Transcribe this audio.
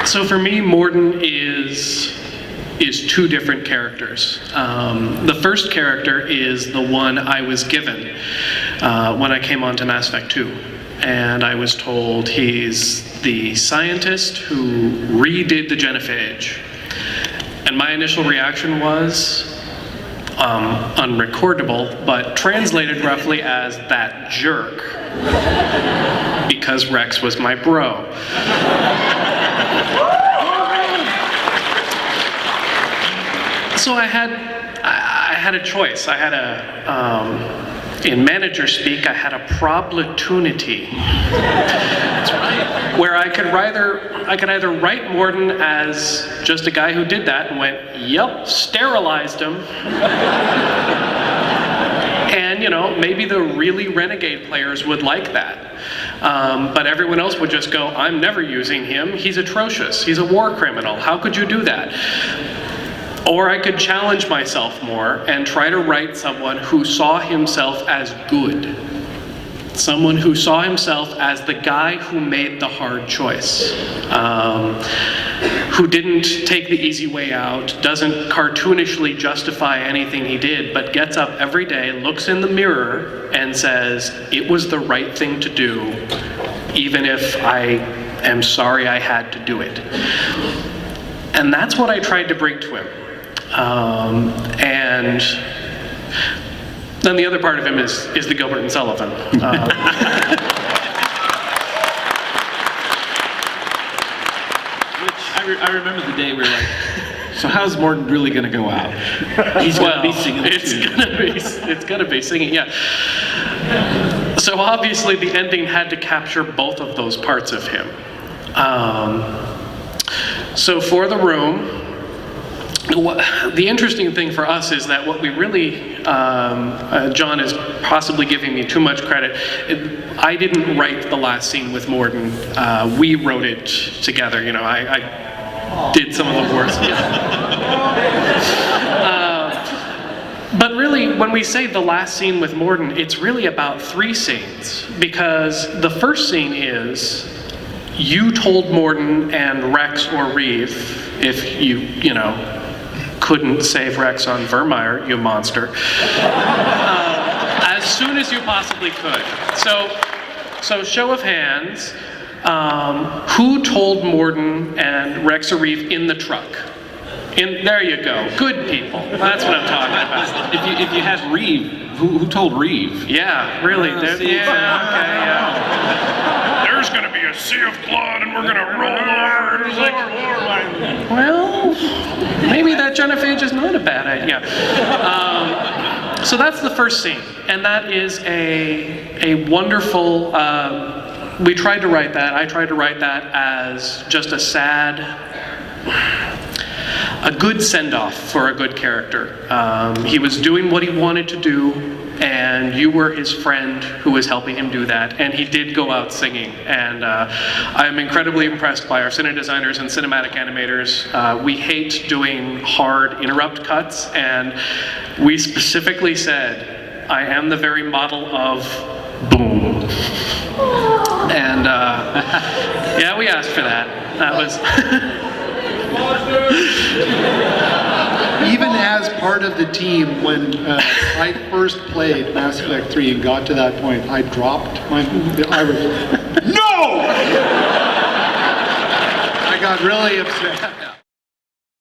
So for me, Mordin is two different characters. The first character is the one I was given when I came on to Mass Effect 2. And I was told he's the scientist who redid the genophage. And my initial reaction was unrecordable, but translated roughly as that jerk. Because Rex was my bro. So I had a choice. I had in manager speak, I had a probletunity. That's right. Where I could either write Mordin as just a guy who did that and went, yep, sterilized him. And, you know, maybe the really renegade players would like that. But everyone else would just go, I'm never using him. He's atrocious. He's a war criminal. How could you do that? Or I could challenge myself more and try to write someone who saw himself as good. Someone who saw himself as the guy who made the hard choice. Who didn't take the easy way out, doesn't cartoonishly justify anything he did, but gets up every day, looks in the mirror, and says, it was the right thing to do, even if I am sorry I had to do it. And that's what I tried to bring to him. And then the other part of him is the Gilbert and Sullivan. I remember the day we were like, so how's Mordin really going to go out? He's going to be singing the tune. It's going to be singing, yeah. So obviously the ending had to capture both of those parts of him. So for the room, the interesting thing for us is that what we really, John is possibly giving me too much credit. I didn't write the last scene with Mordin. We wrote it together. You know, I did some of the words. But really, when we say the last scene with Mordin, it's really about 3 scenes. Because the first scene is, you told Mordin and Rex or Reeve, if you know, couldn't save Rex on Vermeer, you monster, as soon as you possibly could. So show of hands, who told Mordin and Rex or Reeve in the truck? There you go, good people. That's what I'm talking about. If you had Reeve, who told Reeve? Yeah, really. There's gonna be a sea of blood and we're gonna roll over. It's like, well, maybe that genophage is not a bad idea. So that's the first scene, and that is a wonderful, we tried to write that, I tried to write that as just a good send-off for a good character. He was doing what he wanted to do, and you were his friend who was helping him do that, and he did go out singing. And I'm incredibly impressed by our cine designers and cinematic animators. We hate doing hard interrupt cuts, and we specifically said, I am the very model of boom. And yeah, we asked for that. That was... Even as part of the team, when I first played Mass Effect 3 and got to that point, I dropped my... No! I got really upset.